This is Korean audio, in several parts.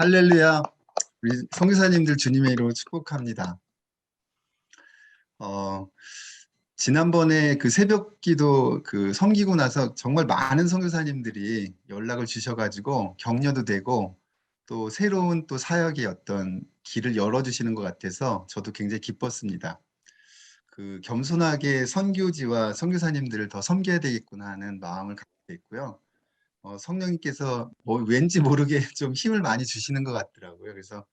할렐루야. 우리 선교사님들 주님의 이름으로 축복합니다. 어, 지난번에 그 새벽기도 그 섬기고 나서 정말 많은 선교사님들이 연락을 주셔가지고 격려도 되고 또 새로운 또 사역의 어떤 길을 열어주시는 것 같아서 저도 굉장히 기뻤습니다. 그 겸손하게 선교지와 선교사님들을 더 섬겨야 되겠구나 하는 마음을 갖게 있고요. 성령님께서 뭐 왠지 모르게 좀 힘을 많이 주시는 것 같더라고요. 그래서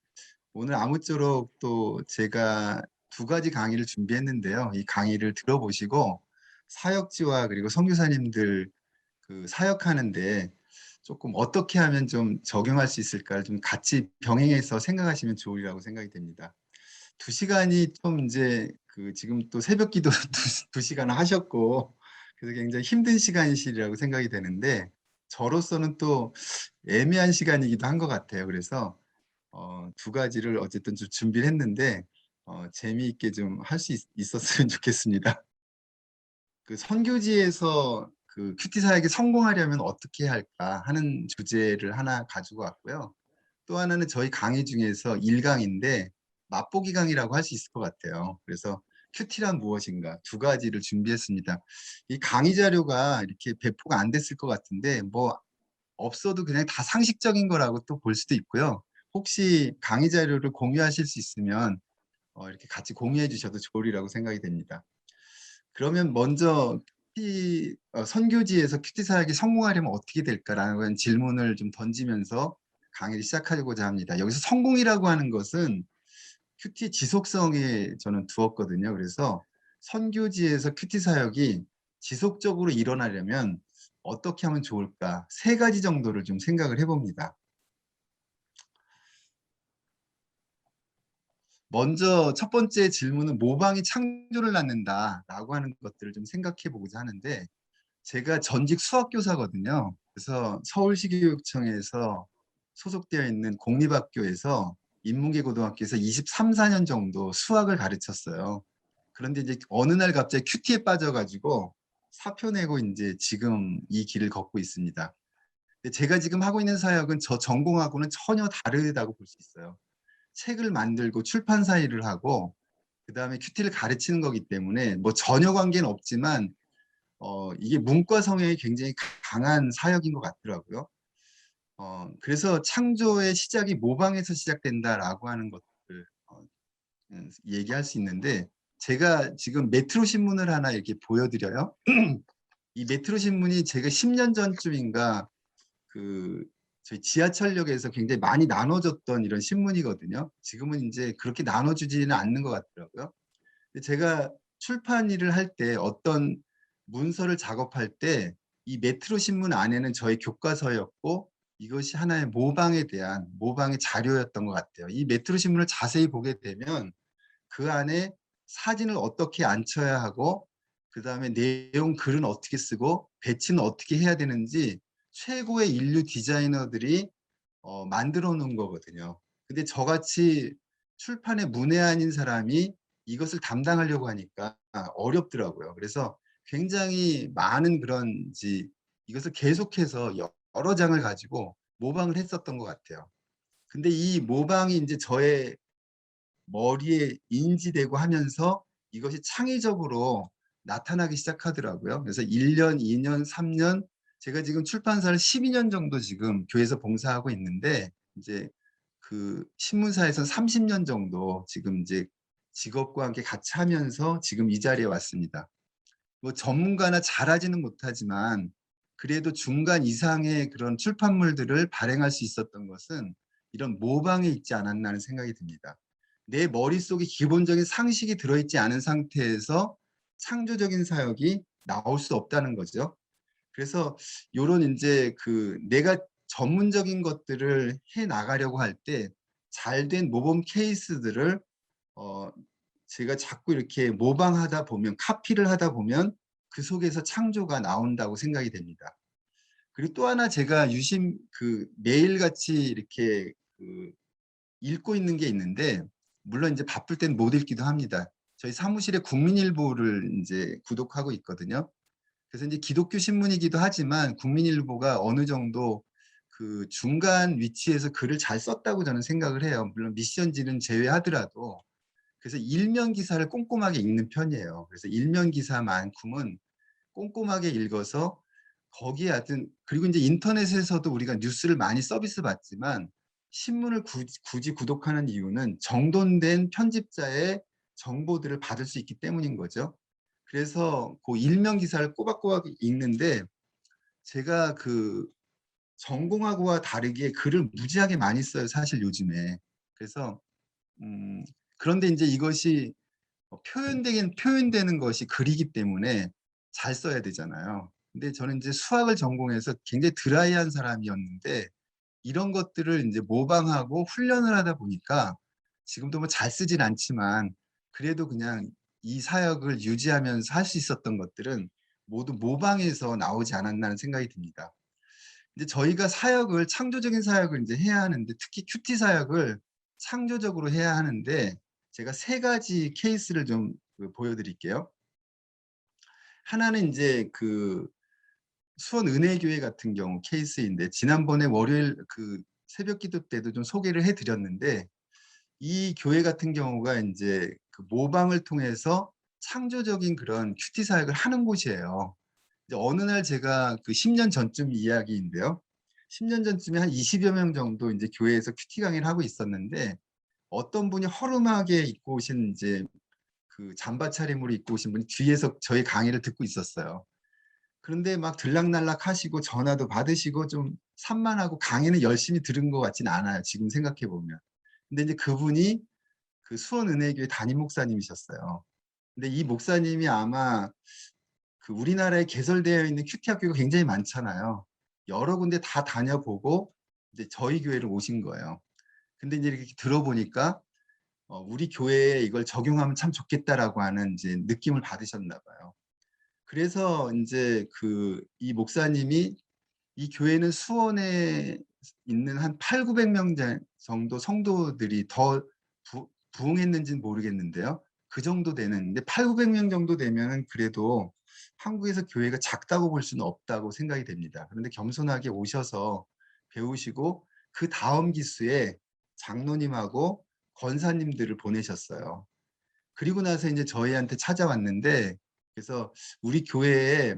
오늘 아무쪼록 또 제가 두 가지 강의를 준비했는데요. 이 강의를 들어보시고 사역지와 그리고 선교사님들 그 사역하는데 조금 어떻게 하면 좀 적용할 수 있을까를 좀 같이 병행해서 생각하시면 좋으리라고 생각이 됩니다. 2시간이 좀 이제 그 지금 또 새벽 기도 2시간 하셨고 그래서 굉장히 힘든 시간이시라고 생각이 되는데 저로서는 또 애매한 시간이기도 한 것 같아요. 그래서 두 가지를 어쨌든 좀 준비를 했는데 재미있게 좀 할 수 있었으면 좋겠습니다. 그 선교지에서 그 큐티 사역에 성공하려면 어떻게 할까 하는 주제를 하나 가지고 왔고요. 또 하나는 저희 강의 중에서 1강인데 맛보기 강의라고 할 수 있을 것 같아요. 그래서 큐티란 무엇인가 두 가지를 준비했습니다. 이 강의 자료가 이렇게 배포가 안 됐을 것 같은데 뭐 없어도 그냥 다 상식적인 거라고 또 볼 수도 있고요. 혹시 강의 자료를 공유하실 수 있으면 이렇게 같이 공유해 주셔도 좋으리라고 생각이 됩니다. 그러면 먼저 선교지에서 큐티 사역이 성공하려면 어떻게 될까라는 질문을 좀 던지면서 강의를 시작하고자 합니다. 여기서 성공이라고 하는 것은 큐티 지속성에 저는 두었거든요. 그래서 선교지에서 큐티 사역이 지속적으로 일어나려면 어떻게 하면 좋을까? 3가지 정도를 좀 생각을 해봅니다. 먼저 첫 번째 질문은 모방이 창조를 낳는다라고 하는 것들을 좀 생각해 보고자 하는데 제가 전직 수학교사거든요. 그래서 서울시교육청에서 소속되어 있는 공립학교에서 인문계 고등학교에서 23, 4년 정도 수학을 가르쳤어요. 그런데 이제 어느 날 갑자기 큐티에 빠져가지고 사표 내고 이제 지금 이 길을 걷고 있습니다. 근데 제가 지금 하고 있는 사역은 저 전공하고는 전혀 다르다고 볼 수 있어요. 책을 만들고 출판사 일을 하고 그다음에 큐티를 가르치는 거기 때문에 뭐 전혀 관계는 없지만 이게 문과 성향이 굉장히 강한 사역인 것 같더라고요. 그래서 창조의 시작이 모방에서 시작된다라고 하는 것들 얘기할 수 있는데 제가 지금 메트로 신문을 하나 이렇게 보여드려요. 이 메트로 신문이 제가 10년 전쯤인가 그 저희 지하철역에서 굉장히 많이 나눠줬던 이런 신문이거든요. 지금은 이제 그렇게 나눠주지는 않는 것 같더라고요. 근데 제가 출판 일을 할 때 어떤 문서를 작업할 때 이 메트로 신문 안에는 저희 교과서였고 이것이 하나의 모방에 대한 모방의 자료였던 것 같아요. 이 메트로 신문을 자세히 보게 되면 그 안에 사진을 어떻게 앉혀야 하고 그다음에 내용 글은 어떻게 쓰고 배치는 어떻게 해야 되는지 최고의 인류 디자이너들이 만들어 놓은 거거든요. 근데 저같이 출판에 문외한인 사람이 이것을 담당하려고 하니까 어렵더라고요. 그래서 굉장히 많은 이것을 계속해서 여러 장을 가지고 모방을 했었던 것 같아요. 근데 이 모방이 이제 저의 머리에 인지되고 하면서 이것이 창의적으로 나타나기 시작하더라고요. 그래서 1년, 2년, 3년, 제가 지금 출판사를 12년 정도 지금 교회에서 봉사하고 있는데 이제 그 신문사에서 30년 정도 지금 이제 직업과 함께 같이 하면서 지금 이 자리에 왔습니다. 뭐 전문가나 잘하지는 못하지만 그래도 중간 이상의 그런 출판물들을 발행할 수 있었던 것은 이런 모방에 있지 않았나 하는 생각이 듭니다. 내 머릿속에 기본적인 상식이 들어있지 않은 상태에서 창조적인 사역이 나올 수 없다는 거죠. 그래서 요런 이제 그 내가 전문적인 것들을 해 나가려고 할 때 잘된 모범 케이스들을 어 제가 자꾸 이렇게 모방하다 보면 카피를 하다 보면 그 속에서 창조가 나온다고 생각이 됩니다. 그리고 또 하나 제가 유심 그 매일같이 이렇게 그 읽고 있는 게 있는데 물론 이제 바쁠 땐 못 읽기도 합니다. 저희 사무실에 국민일보를 이제 구독하고 있거든요. 그래서 이제 기독교 신문이기도 하지만 국민일보가 어느 정도 그 중간 위치에서 글을 잘 썼다고 저는 생각을 해요. 물론 미션지는 제외하더라도. 그래서 일면 기사를 꼼꼼하게 읽는 편이에요. 그래서 일면 기사만큼은 꼼꼼하게 읽어서 거기에 하여튼, 그리고 이제 인터넷에서도 우리가 뉴스를 많이 서비스 받지만 신문을 굳이 구독하는 이유는 정돈된 편집자의 정보들을 받을 수 있기 때문인 거죠. 그래서 그 일면 기사를 꼬박꼬박 읽는데, 제가 그 전공하고와 다르게 글을 무지하게 많이 써요, 사실 요즘에. 그래서 그런데 이제 이것이 표현되는 것이 글이기 때문에 잘 써야 되잖아요. 근데 저는 이제 수학을 전공해서 굉장히 드라이한 사람이었는데, 이런 것들을 이제 모방하고 훈련을 하다 보니까 지금도 뭐 잘 쓰진 않지만 그래도 그냥 이 사역을 유지하면서 할 수 있었던 것들은 모두 모방해서 나오지 않았나는 생각이 듭니다. 이제 저희가 사역을, 창조적인 사역을 이제 해야 하는데, 특히 큐티 사역을 창조적으로 해야 하는데, 제가 세 가지 케이스를 좀 보여드릴게요. 하나는 이제 그 수원 은혜교회 같은 경우 케이스인데, 지난번에 월요일 그 새벽 기도 때도 좀 소개를 해드렸는데, 이 교회 같은 경우가 이제 그 모방을 통해서 창조적인 그런 큐티 사역을 하는 곳이에요. 이제 어느 날 제가 그 10년 전쯤 이야기인데요. 10년 전쯤에 한 20여 명 정도 이제 교회에서 큐티 강의를 하고 있었는데, 어떤 분이 허름하게 입고 오신 이제 그 잠바 차림으로 입고 오신 분이 뒤에서 저희 강의를 듣고 있었어요. 그런데 막 들락날락 하시고 전화도 받으시고 좀 산만하고 강의는 열심히 들은 것 같진 않아요, 지금 생각해 보면. 근데 이제 그분이 그 수원은혜교회 담임 목사님이셨어요. 근데 이 목사님이 아마 그 우리나라에 개설되어 있는 큐티 학교가 굉장히 많잖아요. 여러 군데 다 다녀보고 이제 저희 교회를 오신 거예요. 근데 이제 이렇게 들어보니까 우리 교회에 이걸 적용하면 참 좋겠다라고 하는 이제 느낌을 받으셨나 봐요. 그래서 이제 그 이 목사님이, 이 교회는 수원에 있는 한 8, 900명 정도 성도들이 더 부흥했는지는 모르겠는데요. 그 정도 되는, 근데 8, 900명 정도 되면 그래도 한국에서 교회가 작다고 볼 수는 없다고 생각이 됩니다. 그런데 겸손하게 오셔서 배우시고 그 다음 기수에 장로님하고 권사님들을 보내셨어요. 그리고 나서 이제 저희한테 찾아왔는데, 그래서 우리 교회에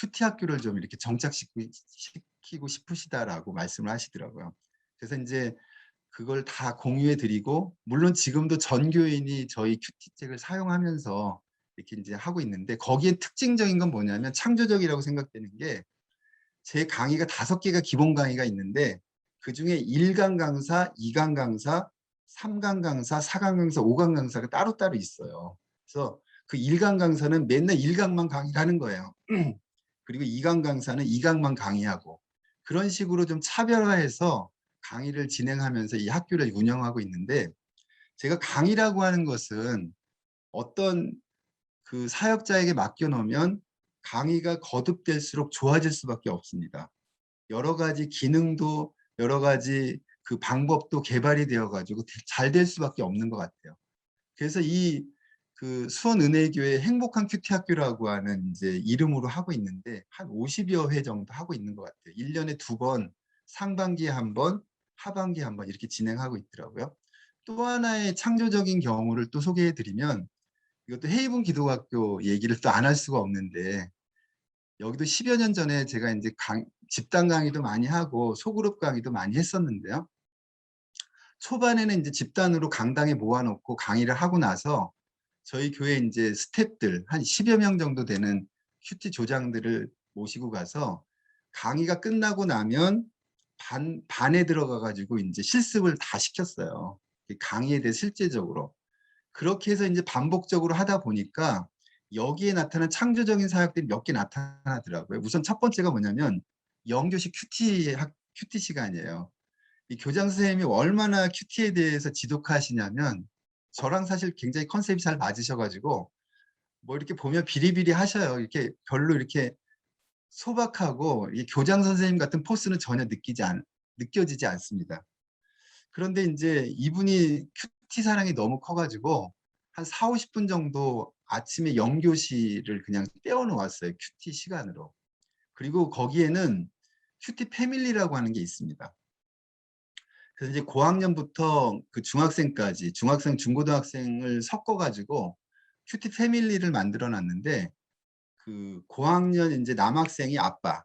큐티 학교를 좀 이렇게 정착시키고 싶으시다라고 말씀을 하시더라고요. 그래서 이제 그걸 다 공유해 드리고, 물론 지금도 전 교인이 저희 큐티책을 사용하면서 이렇게 이제 하고 있는데, 거기에 특징적인 건 뭐냐면 창조적이라고 생각되는 게, 제 강의가 5개가 기본 강의가 있는데, 그중에 1강 강사, 2강 강사, 3강 강사, 4강 강사, 5강 강사가 따로따로 있어요. 그래서 그 1강 강사는 맨날 1강만 강의를 하는 거예요. 그리고 2강 강사는 2강만 강의하고, 그런 식으로 좀 차별화해서 강의를 진행하면서 이 학교를 운영하고 있는데, 제가 강의라고 하는 것은 어떤 그 사역자에게 맡겨놓으면 강의가 거듭될수록 좋아질 수밖에 없습니다. 여러 가지 기능도, 여러 가지 그 방법도 개발이 되어 가지고 잘 될 수밖에 없는 것 같아요. 그래서 이 그 수원은혜교회 행복한 큐티 학교라고 하는 이제 이름으로 하고 있는데, 한 50여 회 정도 하고 있는 것 같아요. 1년에 2번, 상반기에 1번, 하반기에 1번 이렇게 진행하고 있더라고요. 또 하나의 창조적인 경우를 또 소개해 드리면, 이것도 헤이븐 기독학교 얘기를 또 안 할 수가 없는데, 여기도 10여 년 전에 제가 이제 집단 강의도 많이 하고 소그룹 강의도 많이 했었는데요. 초반에는 이제 집단으로 강당에 모아놓고 강의를 하고 나서 저희 교회 이제 스태프들 한 10여 명 정도 되는 큐티 조장들을 모시고 가서 강의가 끝나고 나면 반에 들어가 가지고 이제 실습을 다 시켰어요. 강의에 대해 실제적으로. 그렇게 해서 이제 반복적으로 하다 보니까 여기에 나타난 창조적인 사역들이 몇 개 나타나더라고요. 우선 첫 번째가 뭐냐면 영교식 큐티 시간이에요. 이 교장 선생님이 얼마나 큐티에 대해서 지독하시냐면, 저랑 사실 굉장히 컨셉이 잘 맞으셔가지고 뭐 이렇게 보면 비리비리 하셔요. 이렇게 별로 이렇게 소박하고 이 교장 선생님 같은 포스는 전혀 느껴지지 않습니다. 그런데 이제 이분이 큐티 사랑이 너무 커가지고 한 4, 50분 정도 아침에 영교실을 그냥 떼어 놓았어요, 큐티 시간으로. 그리고 거기에는 큐티 패밀리라고 하는 게 있습니다. 그래서 이제 고학년부터 그 중학생까지, 중학생, 중고등학생을 섞어가지고 큐티 패밀리를 만들어 놨는데, 그 고학년 이제 남학생이 아빠,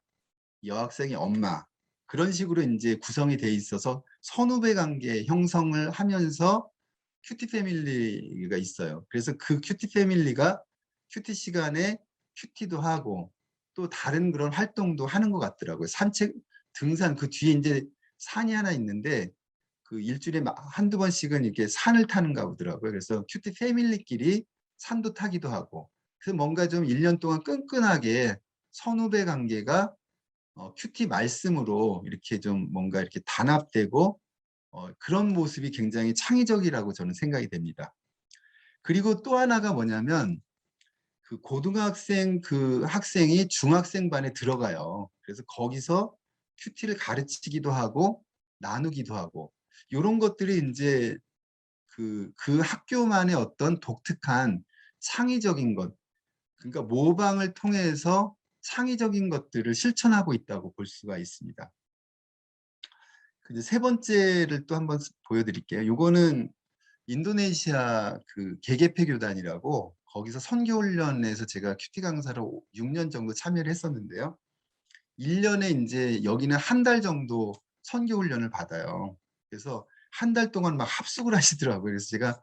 여학생이 엄마, 그런 식으로 이제 구성이 돼 있어서 선후배 관계 형성을 하면서 큐티 패밀리가 있어요. 그래서 그 큐티 패밀리가 큐티 시간에 큐티도 하고 또 다른 그런 활동도 하는 것 같더라고요. 산책, 등산, 그 뒤에 이제 산이 하나 있는데 그 일주일에 한두 번씩은 이렇게 산을 타는가 보더라고요. 그래서 큐티 패밀리끼리 산도 타기도 하고, 그래서 뭔가 좀 1년 동안 끈끈하게 선후배 관계가 큐티 말씀으로 이렇게 좀 뭔가 이렇게 단합되고 그런 모습이 굉장히 창의적이라고 저는 생각이 됩니다. 그리고 또 하나가 뭐냐면 그 고등학생 그 학생이 중학생 반에 들어가요. 그래서 거기서 큐티를 가르치기도 하고 나누기도 하고 이런 것들이 이제 그 학교만의 어떤 독특한 창의적인 것, 그러니까 모방을 통해서 창의적인 것들을 실천하고 있다고 볼 수가 있습니다. 이제 세 번째를 또 한번 보여드릴게요. 요거는 인도네시아 그 개개페 교단이라고 거기서 선교훈련에서 제가 큐티 강사로 6년 정도 참여를 했었는데요. 1년에 이제 여기는 한 달 정도 선교훈련을 받아요. 그래서 한 달 동안 막 합숙을 하시더라고요. 그래서 제가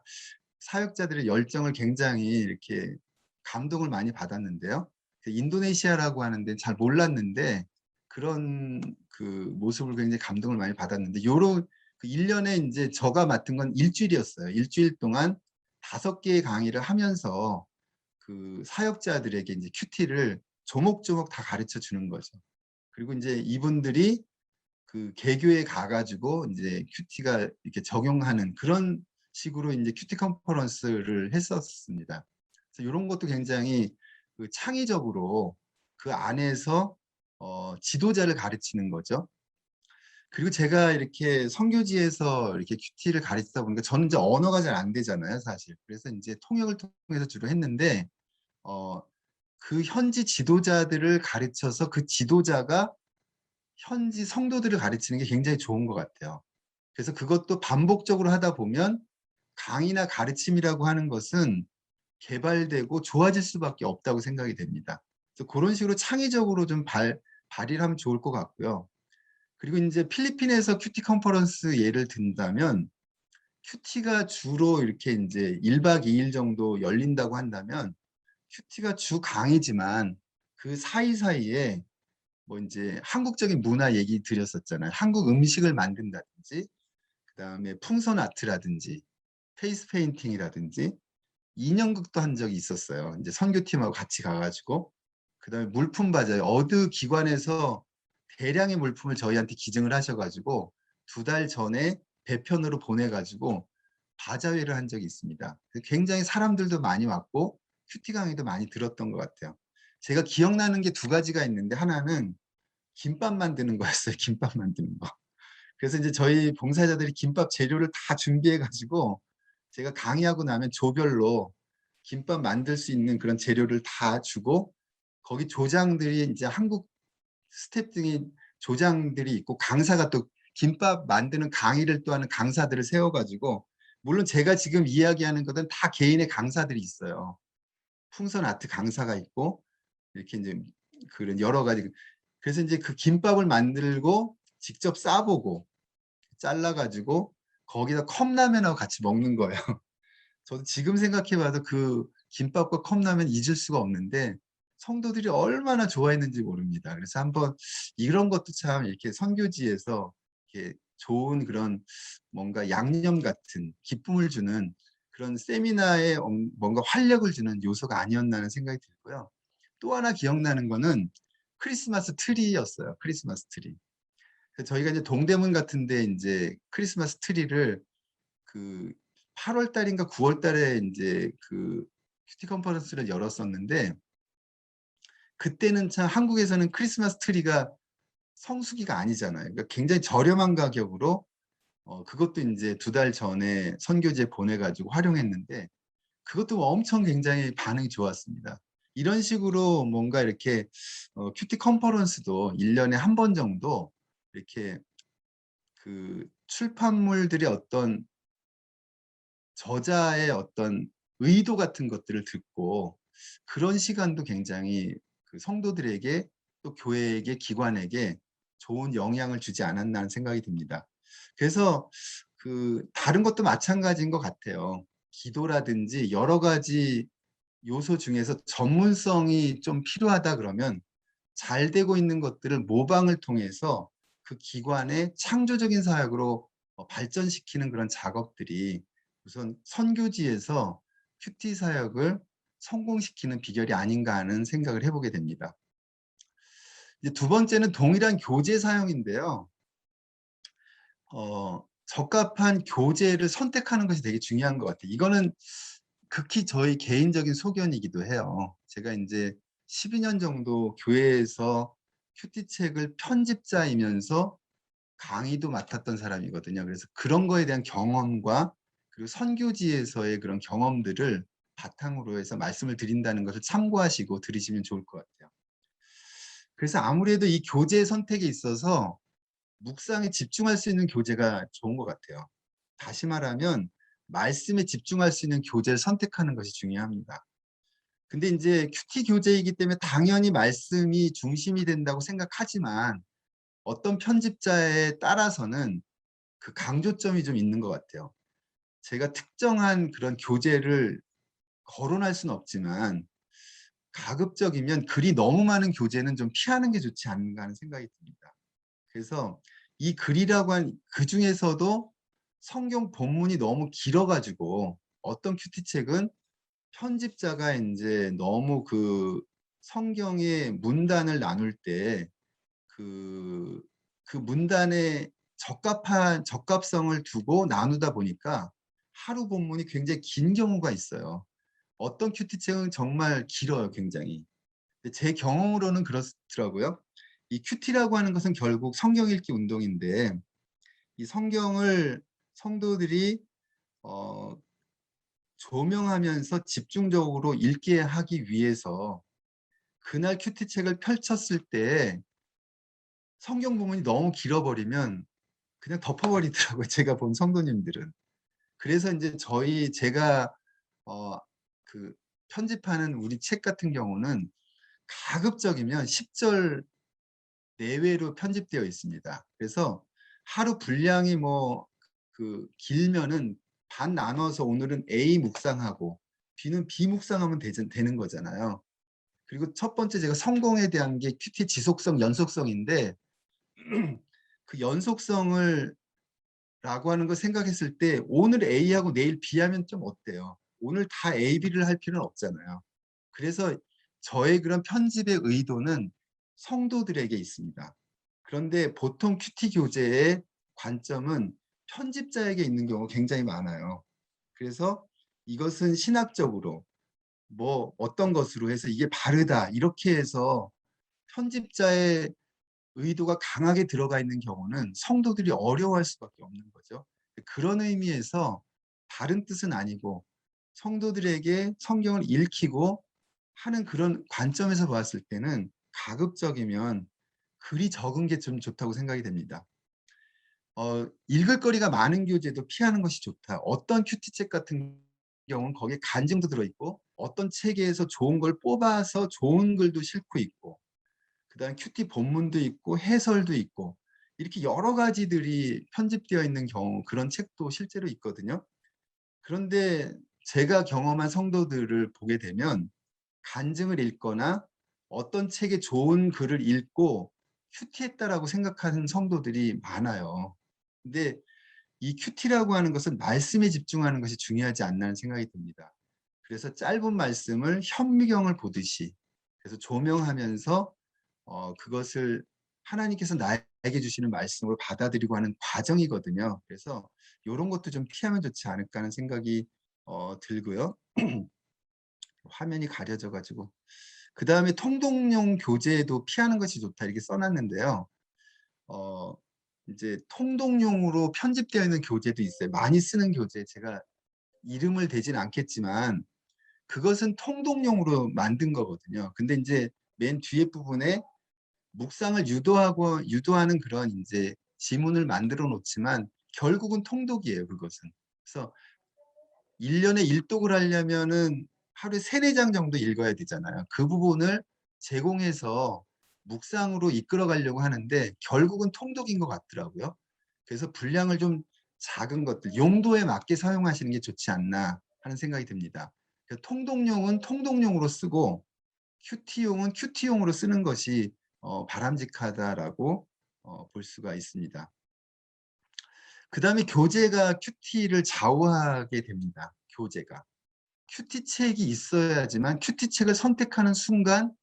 사역자들의 열정을 굉장히 이렇게 감동을 많이 받았는데요. 인도네시아라고 하는데 잘 몰랐는데 그런 그 모습을 굉장히 감동을 많이 받았는데 요런 그 1년에 이제 저가 맡은 건 일주일이었어요. 일주일 동안 5개의 강의를 하면서 그 사역자들에게 이제 큐티를 조목조목 다 가르쳐 주는 거죠. 그리고 이제 이분들이 그 개교에 가가지고 이제 큐티가 이렇게 적용하는 그런 식으로 이제 큐티 컨퍼런스를 했었습니다. 그래서 이런 것도 굉장히 그 창의적으로 그 안에서 지도자를 가르치는 거죠. 그리고 제가 이렇게 선교지에서 이렇게 큐티를 가르치다 보니까 저는 이제 언어가 잘 안 되잖아요, 사실. 그래서 이제 통역을 통해서 주로 했는데 어, 그 현지 지도자들을 가르쳐서 그 지도자가 현지 성도들을 가르치는 게 굉장히 좋은 것 같아요. 그래서 그것도 반복적으로 하다 보면 강의나 가르침이라고 하는 것은 개발되고 좋아질 수밖에 없다고 생각이 됩니다. 그래서 그런 식으로 창의적으로 좀 발휘를 하면 좋을 것 같고요. 그리고 이제 필리핀에서 큐티 컨퍼런스 예를 든다면 큐티가 주로 이렇게 이제 1박 2일 정도 열린다고 한다면 큐티가 주 강의지만 그 사이사이에 뭐 이제 한국적인 문화 얘기 드렸었잖아요. 한국 음식을 만든다든지, 그다음에 풍선 아트라든지, 페이스 페인팅이라든지, 인형극도 한 적이 있었어요. 이제 선교팀하고 같이 가가지고, 그다음에 물품 바자회, 어느 기관에서 대량의 물품을 저희한테 기증을 하셔가지고 2달 전에 배편으로 보내가지고 바자회를 한 적이 있습니다. 굉장히 사람들도 많이 왔고 큐티 강의도 많이 들었던 것 같아요. 제가 기억나는 게 2가지가 있는데 하나는 김밥 만드는 거였어요. 김밥 만드는 거. 그래서 이제 저희 봉사자들이 김밥 재료를 다 준비해 가지고 제가 강의하고 나면 조별로 김밥 만들 수 있는 그런 재료를 다 주고 거기 조장들이 이제 한국 스태프 등이 조장들이 있고 강사가 또 김밥 만드는 강의를 또 하는 강사들을 세워가지고 물론 제가 지금 이야기하는 것은 다 개인의 강사들이 있어요. 풍선 아트 강사가 있고 이렇게 이제 그런 여러 가지 그래서 이제 그 김밥을 만들고 직접 싸보고 잘라가지고 거기다 컵라면하고 같이 먹는 거예요. 저도 지금 생각해봐도 그 김밥과 컵라면 잊을 수가 없는데 성도들이 얼마나 좋아했는지 모릅니다. 그래서 한번 이런 것도 참 이렇게 선교지에서 이렇게 좋은 그런 뭔가 양념 같은 기쁨을 주는 그런 세미나에 뭔가 활력을 주는 요소가 아니었나 하는 생각이 들고요. 또 하나 기억나는 거는 크리스마스 트리였어요. 크리스마스 트리. 저희가 이제 동대문 같은데 이제 크리스마스 트리를 그 8월 달인가 9월 달에 이제 그 큐티 컨퍼런스를 열었었는데 그때는 참 한국에서는 크리스마스 트리가 성수기가 아니잖아요. 그러니까 굉장히 저렴한 가격으로 그것도 이제 2달 전에 선교지에 보내가지고 활용했는데 그것도 엄청 굉장히 반응이 좋았습니다. 이런 식으로 뭔가 이렇게 큐티 컨퍼런스도 1년에 한 번 정도 이렇게 그 출판물들의 어떤 저자의 어떤 의도 같은 것들을 듣고 그런 시간도 굉장히 그 성도들에게 또 교회에게 기관에게 좋은 영향을 주지 않았나 하는 생각이 듭니다. 그래서 그 다른 것도 마찬가지인 것 같아요. 기도라든지 여러 가지 요소 중에서 전문성이 좀 필요하다 그러면 잘 되고 있는 것들을 모방을 통해서 그 기관의 창조적인 사역으로 발전시키는 그런 작업들이 우선 선교지에서 큐티 사역을 성공시키는 비결이 아닌가 하는 생각을 해보게 됩니다. 이제 두 번째는 동일한 교재 사용인데요. 적합한 교재를 선택하는 것이 되게 중요한 것 같아요. 이거는 극히 저희 개인적인 소견이기도 해요. 제가 이제 12년 정도 교회에서 큐티 책을 편집자이면서 강의도 맡았던 사람이거든요. 그래서 그런 거에 대한 경험과 그리고 선교지에서의 그런 경험들을 바탕으로 해서 말씀을 드린다는 것을 참고하시고 들으시면 좋을 것 같아요. 그래서 아무래도 이 교재 선택에 있어서 묵상에 집중할 수 있는 교재가 좋은 것 같아요. 다시 말하면 말씀에 집중할 수 있는 교재를 선택하는 것이 중요합니다. 근데 이제 큐티 교재이기 때문에 당연히 말씀이 중심이 된다고 생각하지만 어떤 편집자에 따라서는 그 강조점이 좀 있는 것 같아요. 제가 특정한 그런 교재를 거론할 수는 없지만 가급적이면 글이 너무 많은 교재는 좀 피하는 게 좋지 않은가 하는 생각이 듭니다. 그래서 이 글이라고 한 그 중에서도 성경 본문이 너무 길어가지고 어떤 큐티책은 편집자가 이제 너무 그 성경의 문단을 나눌 때 그 문단의 적합성을 두고 나누다 보니까 하루 본문이 굉장히 긴 경우가 있어요. 어떤 큐티책은 정말 길어요, 굉장히. 근데 제 경험으로는 그렇더라고요. 이 큐티라고 하는 것은 결국 성경 읽기 운동인데 이 성경을 성도들이 어, 조명하면서 집중적으로 읽게 하기 위해서 그날 큐티책을 펼쳤을 때 성경 부분이 너무 길어버리면 그냥 덮어버리더라고요. 제가 본 성도님들은. 그래서 이제 제가 어, 그 편집하는 우리 책 같은 경우는 가급적이면 10절 내외로 편집되어 있습니다. 그래서 하루 분량이 뭐 그 길면은 반 나눠서 오늘은 A 묵상하고 B는 B 묵상하면 되는 거잖아요. 그리고 첫 번째 제가 성공에 대한 게 큐티 지속성, 연속성인데 그 연속성을 라고 하는 걸 생각했을 때 오늘 A하고 내일 B 하면 좀 어때요? 오늘 다 A, B를 할 필요는 없잖아요. 그래서 저의 그런 편집의 의도는 성도들에게 있습니다. 그런데 보통 큐티 교재의 관점은 편집자에게 있는 경우가 굉장히 많아요. 그래서 이것은 신학적으로 뭐 어떤 것으로 해서 이게 바르다 이렇게 해서 편집자의 의도가 강하게 들어가 있는 경우는 성도들이 어려워할 수밖에 없는 거죠. 그런 의미에서 다른 뜻은 아니고 성도들에게 성경을 읽히고 하는 그런 관점에서 봤을 때는 가급적이면 글이 적은 게 좀 좋다고 생각이 됩니다. 읽을 거리가 많은 교재도 피하는 것이 좋다. 어떤 큐티책 같은 경우는 거기에 간증도 들어있고 어떤 책에서 좋은 걸 뽑아서 좋은 글도 싣고 있고 그다음 큐티 본문도 있고 해설도 있고 이렇게 여러 가지들이 편집되어 있는 경우 그런 책도 실제로 있거든요. 그런데 제가 경험한 성도들을 보게 되면 간증을 읽거나 어떤 책의 좋은 글을 읽고 큐티했다라고 생각하는 성도들이 많아요. 근데 이 큐티라고 하는 것은 말씀에 집중하는 것이 중요하지 않나는 생각이 듭니다. 그래서 짧은 말씀을 현미경을 보듯이 그래서 조명하면서 그것을 하나님께서 나에게 주시는 말씀으로 받아들이고 하는 과정이거든요. 그래서 이런 것도 좀 피하면 좋지 않을까 하는 생각이 들고요. 화면이 가려져가지고 그 다음에 통독용 교재도 피하는 것이 좋다 이렇게 써놨는데요. 어, 이제 통독용으로 편집되어 있는 교재도 있어요. 많이 쓰는 교재 제가 이름을 대진 않겠지만 그것은 통독용으로 만든 거거든요. 근데 이제 맨 뒤에 부분에 묵상을 유도하는 그런 이제 지문을 만들어 놓지만 결국은 통독이에요, 그것은. 그래서 1년에 일독을 하려면은 하루에 3-4장 정도 읽어야 되잖아요. 그 부분을 제공해서 묵상으로 이끌어 가려고 하는데 결국은 통독인 것 같더라고요. 그래서 분량을 좀 작은 것들, 용도에 맞게 사용하시는 게 좋지 않나 하는 생각이 듭니다. 통독용은 통독용으로 쓰고 큐티용은 큐티용으로 쓰는 것이 바람직하다라고 볼 수가 있습니다. 그 다음에 교재가 큐티를 좌우하게 됩니다. 교재가. 큐티 책이 있어야지만 큐티 책을 선택하는 순간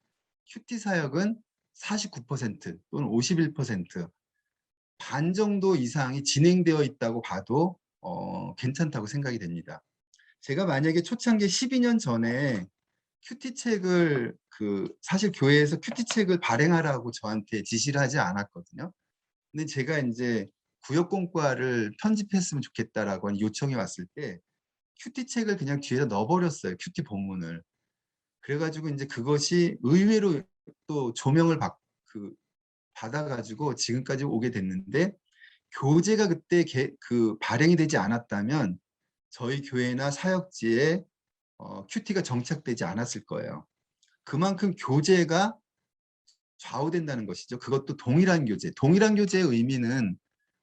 큐티 사역은 49% 또는 51%반 정도 이상이 진행되어 있다고 봐도 괜찮다고 생각이 됩니다. 제가 만약에 초창기 12년 전에 큐티 책을 사실 교회에서 큐티 책을 발행하라고 저한테 지시를 하지 않았거든요. 근데 제가 이제 구역공과를 편집했으면 좋겠다라고 하는 요청이 왔을 때 큐티 책을 그냥 뒤에다 넣어버렸어요. 큐티 본문을. 그래가지고 이제 그것이 의외로 또 조명을 받아가지고 지금까지 오게 됐는데 교재가 그때 발행이 되지 않았다면 저희 교회나 사역지에 큐티가 정착되지 않았을 거예요. 그만큼 교재가 좌우된다는 것이죠. 그것도 동일한 교재. 동일한 교재의 의미는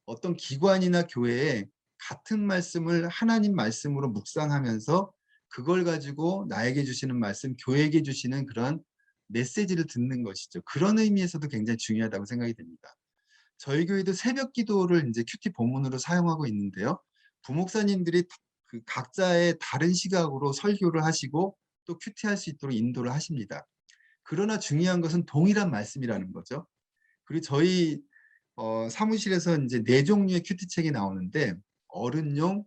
어떤 기관이나 교회에 같은 말씀을 하나님 말씀으로 묵상하면서 그걸 가지고 나에게 주시는 말씀, 교회에게 주시는 그런 메시지를 듣는 것이죠. 그런 의미에서도 굉장히 중요하다고 생각이 됩니다. 저희 교회도 새벽 기도를 이제 큐티 본문으로 사용하고 있는데요. 부목사님들이 각자의 다른 시각으로 설교를 하시고 또 큐티할 수 있도록 인도를 하십니다. 그러나 중요한 것은 동일한 말씀이라는 거죠. 그리고 저희 사무실에서 이제 4종류의 큐티 책이 나오는데 어른용,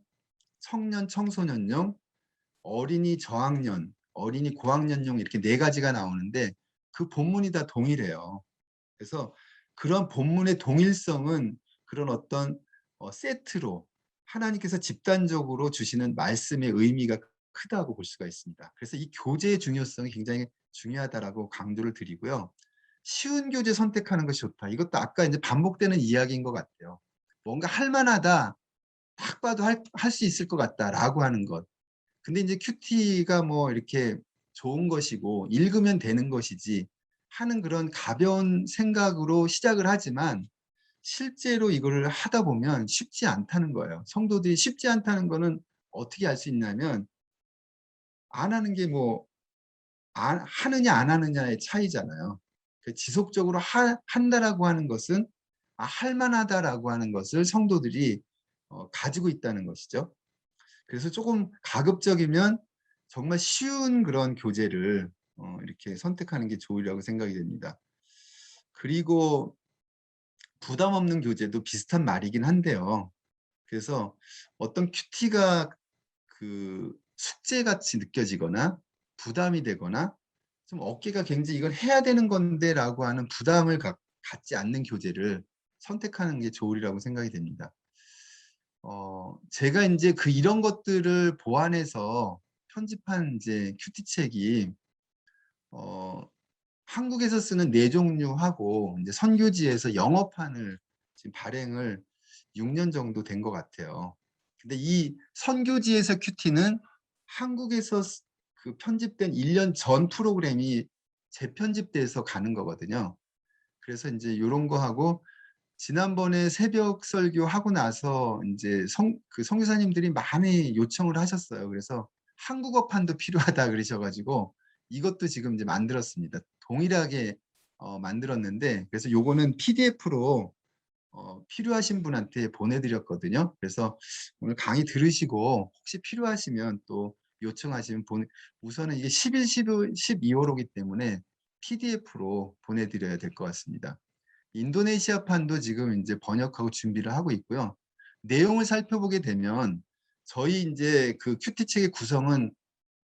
청년, 청소년용, 어린이 저학년, 어린이 고학년용 이렇게 4가지가 나오는데 그 본문이 다 동일해요. 그래서 그런 본문의 동일성은 그런 어떤 세트로 하나님께서 집단적으로 주시는 말씀의 의미가 크다고 볼 수가 있습니다. 그래서 이 교재의 중요성이 굉장히 중요하다라고 강조를 드리고요. 쉬운 교재 선택하는 것이 좋다. 이것도 아까 이제 반복되는 이야기인 것 같아요. 뭔가 할 만하다. 딱 봐도 할 수 있을 것 같다라고 하는 것. 근데 이제 큐티가 뭐 이렇게 좋은 것이고 읽으면 되는 것이지 하는 그런 가벼운 생각으로 시작을 하지만 실제로 이거를 하다 보면 쉽지 않다는 거예요. 성도들이 쉽지 않다는 거는 어떻게 알 수 있냐면 안 하는 게 뭐 하느냐 안 하느냐의 차이잖아요. 지속적으로 한다라고 하는 것은 할 만하다라고 하는 것을 성도들이 가지고 있다는 것이죠. 그래서 조금 가급적이면 정말 쉬운 그런 교재를 이렇게 선택하는 게 좋으리라고 생각이 됩니다. 그리고 부담 없는 교재도 비슷한 말이긴 한데요. 그래서 어떤 큐티가 숙제같이 느껴지거나 부담이 되거나 좀 어깨가 굉장히 이걸 해야 되는 건데라고 하는 부담을 갖지 않는 교재를 선택하는 게 좋으리라고 생각이 됩니다. 제가 이제 이런 것들을 보완해서 편집한 이제 큐티 책이 한국에서 쓰는 4종류하고 이제 선교지에서 영어판을 지금 발행을 6년 정도 된 것 같아요. 근데 이 선교지에서 큐티는 한국에서 편집된 1년 전 프로그램이 재편집돼서 가는 거거든요. 그래서 이제 이런 거 하고 지난번에 새벽 설교하고 나서 이제 선교사님들이 많이 요청을 하셨어요. 그래서 한국어판도 필요하다 그러셔가지고 이것도 지금 이제 만들었습니다. 동일하게 만들었는데 그래서 요거는 PDF로 필요하신 분한테 보내드렸거든요. 그래서 오늘 강의 들으시고 혹시 필요하시면 또 요청하시면 우선은 이게 11, 12호로기 때문에 PDF로 보내드려야 될 것 같습니다. 인도네시아판도 지금 이제 번역하고 준비를 하고 있고요. 내용을 살펴보게 되면 저희 이제 큐티 책의 구성은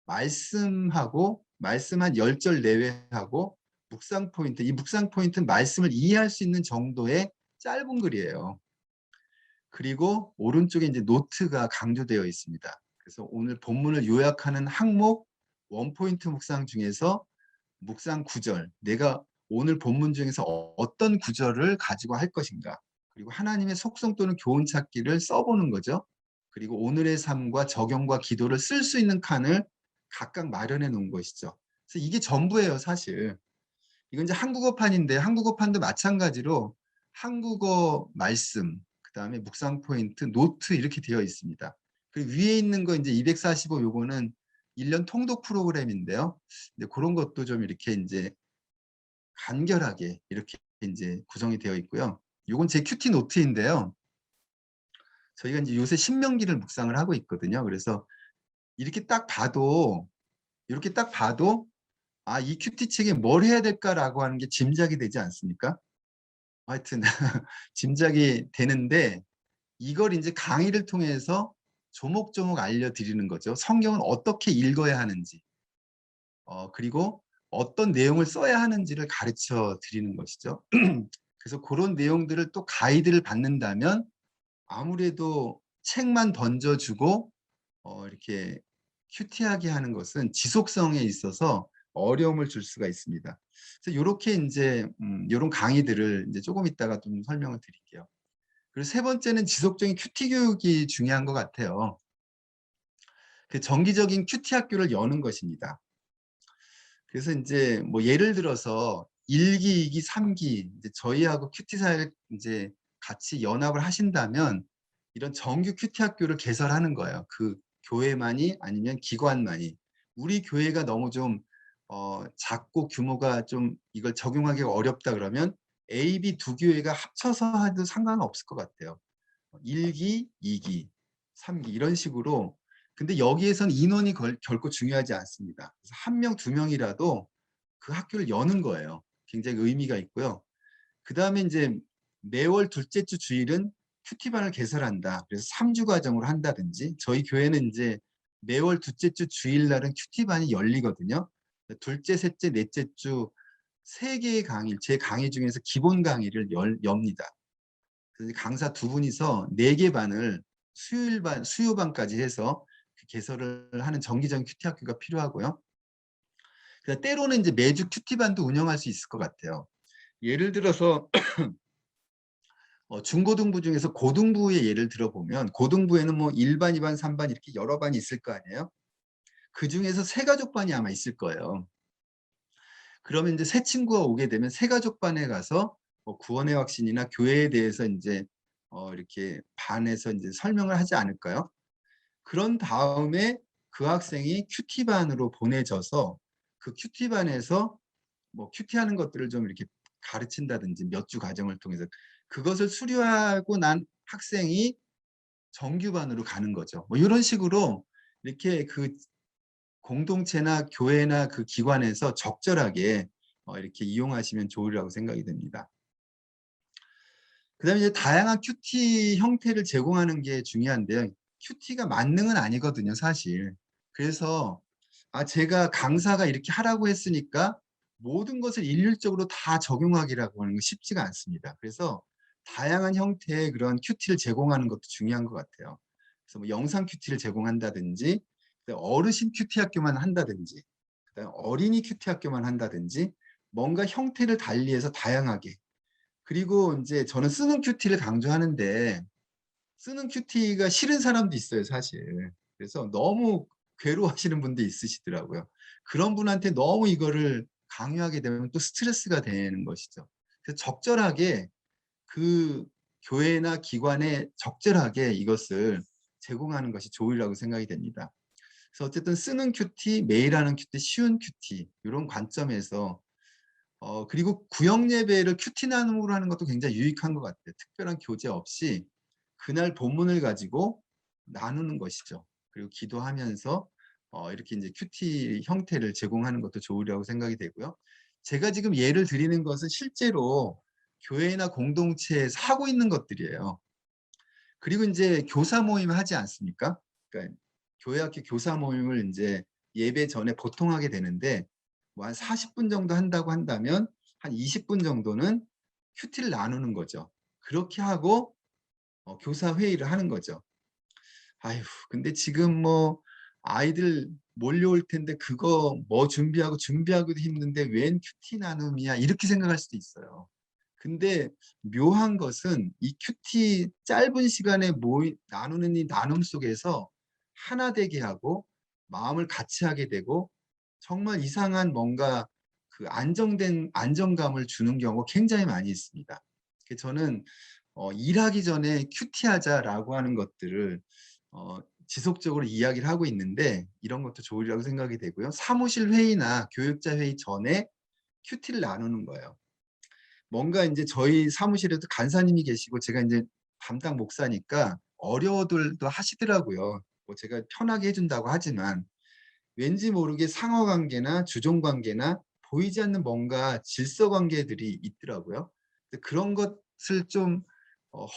말씀하고 말씀 한 10절 내외하고 묵상 포인트, 이 묵상 포인트는 말씀을 이해할 수 있는 정도의 짧은 글이에요. 그리고 오른쪽에 이제 노트가 강조되어 있습니다. 그래서 오늘 본문을 요약하는 항목, 원포인트 묵상 중에서 묵상 구절, 내가 오늘 본문 중에서 어떤 구절을 가지고 할 것인가. 그리고 하나님의 속성 또는 교훈 찾기를 써보는 거죠. 그리고 오늘의 삶과 적용과 기도를 쓸 수 있는 칸을 각각 마련해 놓은 것이죠. 그래서 이게 전부예요, 사실. 이건 이제 한국어판인데 한국어판도 마찬가지로 한국어 말씀, 그다음에 묵상 포인트, 노트 이렇게 되어 있습니다. 그리고 위에 있는 거 이제 245 요거는 1년 통독 프로그램인데요. 근데 그런 것도 좀 이렇게 이제 간결하게 이렇게 이제 구성이 되어 있고요. 요건 제 큐티 노트인데요. 저희가 이제 요새 신명기를 묵상을 하고 있거든요. 그래서 이렇게 딱 봐도 이렇게 딱 봐도 아, 이 큐티 책에 뭘 해야 될까라고 하는 게 짐작이 되지 않습니까? 하여튼 짐작이 되는데 이걸 이제 강의를 통해서 조목조목 알려드리는 거죠. 성경은 어떻게 읽어야 하는지, 그리고 어떤 내용을 써야 하는지를 가르쳐 드리는 것이죠. 그래서 그런 내용들을 또 가이드를 받는다면 아무래도 책만 던져주고 이렇게 큐티하게 하는 것은 지속성에 있어서 어려움을 줄 수가 있습니다. 그래서 이렇게 이제 이런 강의들을 이제 조금 이따가 좀 설명을 드릴게요. 그리고 세 번째는 지속적인 큐티 교육이 중요한 것 같아요. 그 정기적인 큐티 학교를 여는 것입니다. 그래서 이제 뭐 예를 들어서 1기, 2기, 3기 이제 저희하고 큐티 사회를 이제 같이 연합을 하신다면 이런 정규 큐티 학교를 개설하는 거예요. 그 교회만이 아니면 기관만이. 우리 교회가 너무 좀 작고 규모가 좀 이걸 적용하기가 어렵다 그러면 A, B 두 교회가 합쳐서 해도 상관은 없을 것 같아요. 1기, 2기, 3기 이런 식으로. 근데 여기에선 인원이 결코 중요하지 않습니다. 그래서 한 명, 두 명이라도 그 학교를 여는 거예요. 굉장히 의미가 있고요. 그 다음에 이제 매월 둘째 주 주일은 큐티반을 개설한다. 그래서 3주 과정으로 한다든지 저희 교회는 이제 매월 둘째 주 주일날은 큐티반이 열리거든요. 둘째, 셋째, 넷째 주 세 개의 강의, 제 강의 중에서 기본 강의를 엽니다. 그래서 강사 두 분이서 4개 반을 수요일반, 수요반까지 해서 개설을 하는 정기적인 큐티 학교가 필요하고요. 때로는 이제 매주 큐티반도 운영할 수 있을 것 같아요. 예를 들어서 중고등부 중에서 고등부의 예를 들어보면 고등부에는 뭐 1반, 2반, 3반 이렇게 여러 반이 있을 거 아니에요. 그 중에서 새가족반이 아마 있을 거예요. 그러면 이제 새 친구가 오게 되면 새가족반에 가서 뭐 구원의 확신이나 교회에 대해서 이제 이렇게 반에서 이제 설명을 하지 않을까요? 그런 다음에 그 학생이 큐티반으로 보내져서 그 큐티반에서 뭐 큐티하는 것들을 좀 이렇게 가르친다든지 몇 주 과정을 통해서 그것을 수료하고 난 학생이 정규반으로 가는 거죠. 뭐 이런 식으로 이렇게 그 공동체나 교회나 그 기관에서 적절하게 이렇게 이용하시면 좋으리라고 생각이 됩니다. 그다음에 이제 다양한 큐티 형태를 제공하는 게 중요한데요. 큐티가 만능은 아니거든요, 사실. 그래서 제가 강사가 이렇게 하라고 했으니까 모든 것을 일률적으로 다 적용하기라고 하는 건 쉽지가 않습니다. 그래서 다양한 형태의 그런 큐티를 제공하는 것도 중요한 것 같아요. 그래서 뭐 영상 큐티를 제공한다든지, 어르신 큐티 학교만 한다든지, 어린이 큐티 학교만 한다든지, 뭔가 형태를 달리해서 다양하게. 그리고 이제 저는 쓰는 큐티를 강조하는데 쓰는 큐티가 싫은 사람도 있어요, 사실. 그래서 너무 괴로워하시는 분도 있으시더라고요. 그런 분한테 너무 이거를 강요하게 되면 또 스트레스가 되는 것이죠. 그래서 적절하게 그 교회나 기관에 적절하게 이것을 제공하는 것이 좋으리라고 생각이 됩니다. 그래서 어쨌든 쓰는 큐티, 매일 하는 큐티, 쉬운 큐티 이런 관점에서 그리고 구역 예배를 큐티 나눔으로 하는 것도 굉장히 유익한 것 같아요. 특별한 교재 없이 그날 본문을 가지고 나누는 것이죠. 그리고 기도하면서 이렇게 이제 큐티 형태를 제공하는 것도 좋으리라고 생각이 되고요. 제가 지금 예를 드리는 것은 실제로 교회나 공동체에서 하고 있는 것들이에요. 그리고 이제 교사 모임 하지 않습니까? 그러니까 교회학교 교사 모임을 이제 예배 전에 보통 하게 되는데 뭐 한 40분 정도 한다고 한다면 한 20분 정도는 큐티를 나누는 거죠. 그렇게 하고 교사 회의를 하는 거죠. 아휴, 근데 지금 뭐 아이들 몰려올 텐데 그거 뭐 준비하고도 힘든데 웬 큐티 나눔이야 이렇게 생각할 수도 있어요. 근데 묘한 것은 이 큐티 짧은 시간에 나누는 이 나눔 속에서 하나 되게 하고 마음을 같이 하게 되고 정말 이상한 뭔가 그 안정된 안정감을 주는 경우가 굉장히 많이 있습니다. 저는 일하기 전에 큐티하자라고 하는 것들을 지속적으로 이야기를 하고 있는데 이런 것도 좋으리라고 생각이 되고요. 사무실 회의나 교육자 회의 전에 큐티를 나누는 거예요. 뭔가 이제 저희 사무실에도 간사님이 계시고 제가 이제 담당 목사니까 어려워들도 하시더라고요. 뭐 제가 편하게 해준다고 하지만 왠지 모르게 상하 관계나 주종 관계나 보이지 않는 뭔가 질서 관계들이 있더라고요. 그런 것을 좀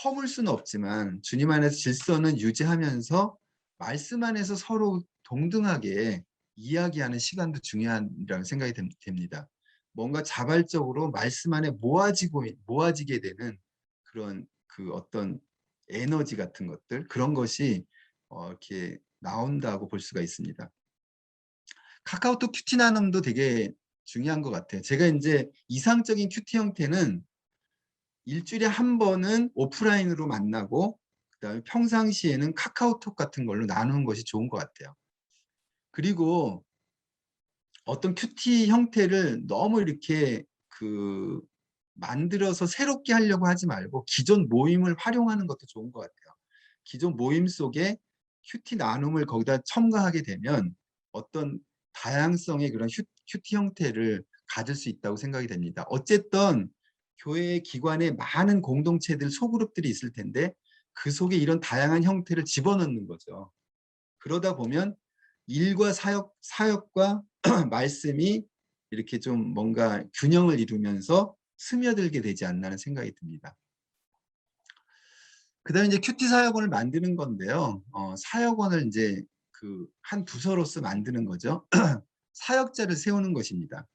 허물 수는 없지만 주님 안에서 질서는 유지하면서 말씀 안에서 서로 동등하게 이야기하는 시간도 중요하다는 생각이 됩니다. 뭔가 자발적으로 말씀 안에 모아지게 되는 그런 그 어떤 에너지 같은 것들 그런 것이 이렇게 나온다고 볼 수가 있습니다. 카카오톡 큐티 나눔도 되게 중요한 것 같아요. 제가 이제 이상적인 큐티 형태는 일주일에 한 번은 오프라인으로 만나고 그다음에 평상시에는 카카오톡 같은 걸로 나누는 것이 좋은 것 같아요. 그리고 어떤 큐티 형태를 너무 이렇게 그 만들어서 새롭게 하려고 하지 말고 기존 모임을 활용하는 것도 좋은 것 같아요. 기존 모임 속에 큐티 나눔을 거기다 첨가하게 되면 어떤 다양성의 그런 큐티 형태를 가질 수 있다고 생각이 됩니다. 어쨌든 교회 기관에 많은 공동체들, 소그룹들이 있을 텐데 그 속에 이런 다양한 형태를 집어넣는 거죠. 그러다 보면 일과 사역과 말씀이 이렇게 좀 뭔가 균형을 이루면서 스며들게 되지 않나는 생각이 듭니다. 그다음에 이제 큐티 사역원을 만드는 건데요. 사역원을 이제 그 한 부서로서 만드는 거죠. 사역자를 세우는 것입니다.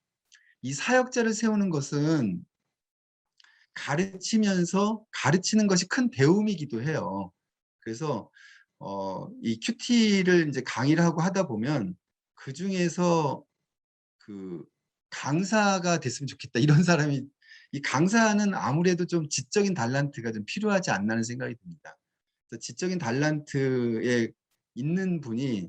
이 사역자를 세우는 것은 가르치면서 가르치는 것이 큰 배움이기도 해요. 그래서 이 큐티를 이제 강의를 하고 하다 보면 그 중에서 그 강사가 됐으면 좋겠다 이런 사람이 이 강사는 아무래도 좀 지적인 달란트가 좀 필요하지 않나는 생각이 듭니다. 그래서 지적인 달란트에 있는 분이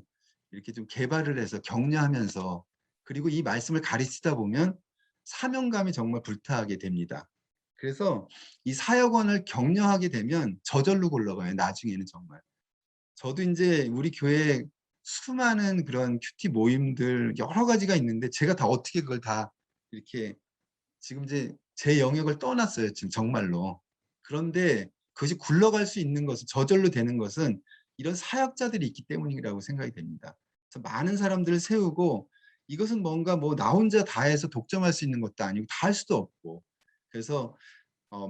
이렇게 좀 개발을 해서 격려하면서 그리고 이 말씀을 가르치다 보면 사명감이 정말 불타게 됩니다. 그래서 이 사역원을 격려하게 되면 저절로 굴러가요. 나중에는 정말. 저도 이제 우리 교회에 수많은 그런 큐티 모임들 여러 가지가 있는데 제가 다 어떻게 그걸 다 이렇게 지금 이제 제 영역을 떠났어요. 지금 정말로. 그런데 그것이 굴러갈 수 있는 것은 저절로 되는 것은 이런 사역자들이 있기 때문이라고 생각이 됩니다. 그래서 많은 사람들을 세우고 이것은 뭔가 뭐 나 혼자 다 해서 독점할 수 있는 것도 아니고 다 할 수도 없고 그래서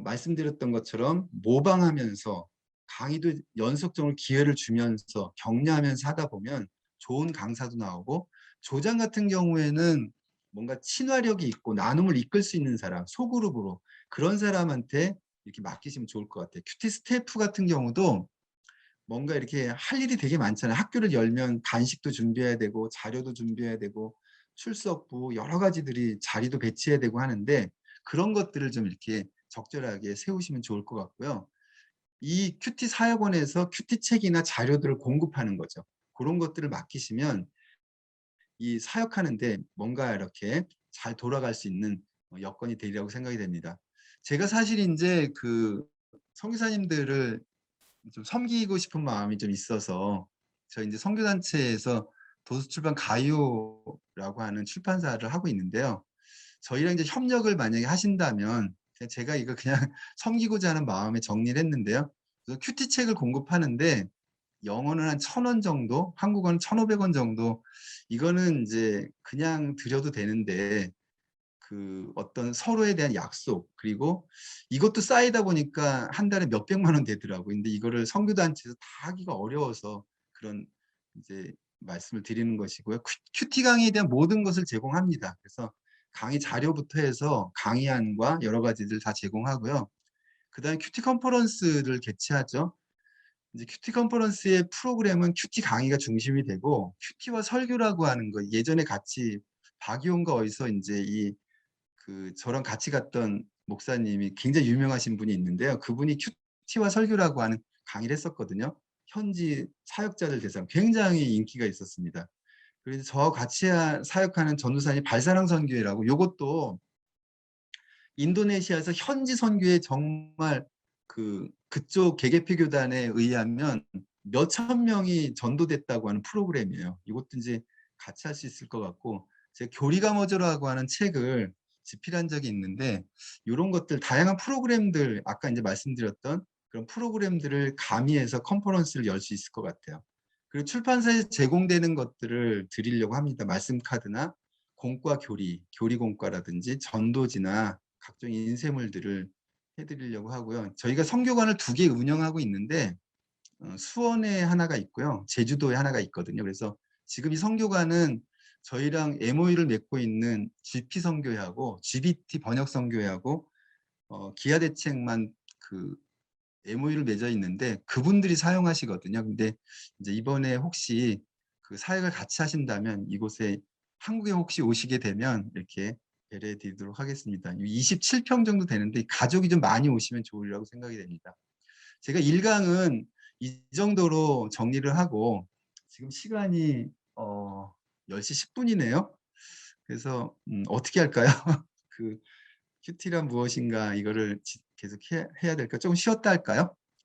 말씀드렸던 것처럼 모방하면서 강의도 연속적으로 기회를 주면서 격려하면서 하다 보면 좋은 강사도 나오고 조장 같은 경우에는 뭔가 친화력이 있고 나눔을 이끌 수 있는 사람, 소그룹으로 그런 사람한테 이렇게 맡기시면 좋을 것 같아요. 큐티 스태프 같은 경우도 뭔가 이렇게 할 일이 되게 많잖아요. 학교를 열면 간식도 준비해야 되고 자료도 준비해야 되고 출석부 여러 가지들이 자리도 배치해야 되고 하는데 그런 것들을 좀 이렇게 적절하게 세우시면 좋을 것 같고요. 이 큐티 사역원에서 큐티 책이나 자료들을 공급하는 거죠. 그런 것들을 맡기시면 이 사역하는데 뭔가 이렇게 잘 돌아갈 수 있는 여건이 되리라고 생각이 됩니다. 제가 사실 이제 그 선교사님들을 좀 섬기고 싶은 마음이 좀 있어서 저 이제 선교단체에서 도서출판 가요라고 하는 출판사를 하고 있는데요. 저희랑 이제 협력을 만약에 하신다면 그냥 제가 이거 그냥 섬기고자 하는 마음에 정리를 했는데요. 그래서 큐티 책을 공급하는데 영어는 한 1,000원 정도, 한국어는 1,500원 정도 이거는 이제 그냥 드려도 되는데 그 어떤 서로에 대한 약속 그리고 이것도 쌓이다 보니까 한 달에 몇백만 원 되더라고요. 근데 이거를 선교단체에서 다 하기가 어려워서 그런 이제 말씀을 드리는 것이고요. 큐티 강의에 대한 모든 것을 제공합니다. 그래서 강의 자료부터 해서 강의안과 여러 가지들 다 제공하고요. 그다음에 큐티 컨퍼런스를 개최하죠. 이제 큐티 컨퍼런스의 프로그램은 큐티 강의가 중심이 되고 큐티와 설교라고 하는 거 예전에 같이 박이온과 어디서 인제 저랑 같이 갔던 목사님이 굉장히 유명하신 분이 있는데요. 그분이 큐티와 설교라고 하는 강의를 했었거든요. 현지 사역자들 대상 굉장히 인기가 있었습니다. 그래서 저와 같이 사역하는 전도사님 발사랑 선교회라고 요것도 인도네시아에서 현지 선교회 정말 그쪽 개개표 교단에 의하면 몇천 명이 전도됐다고 하는 프로그램이에요. 이것도 이제 같이 할 수 있을 것 같고 제가 교리가 뭐죠라고 하는 책을 집필한 적이 있는데 요런 것들 다양한 프로그램들 아까 이제 말씀드렸던 그런 프로그램들을 가미해서 컨퍼런스를 열 수 있을 것 같아요. 그리고 출판사에서 제공되는 것들을 드리려고 합니다. 말씀 카드나 공과 교리, 교리 공과라든지 전도지나 각종 인쇄물들을 해 드리려고 하고요. 저희가 선교관을 2개 운영하고 있는데 수원에 하나가 있고요. 제주도에 하나가 있거든요. 그래서 지금 이 선교관은 저희랑 MOU를 맺고 있는 GP 선교회하고 GBT 번역 선교회하고 기아 대책만 MOU를 맺어 있는데 그분들이 사용하시거든요. 근데 이제 이번에 혹시 사역을 같이 하신다면 이곳에 한국에 혹시 오시게 되면 이렇게 배려해 드리도록 하겠습니다. 27평 정도 되는데 가족이 좀 많이 오시면 좋으리라고 생각이 됩니다. 제가 1강은 이 정도로 정리를 하고 지금 시간이 10시 10분이네요. 그래서 어떻게 할까요? 그 큐티란 무엇인가 이거를 계속 해야 될까? 좀 쉬었다 할까요?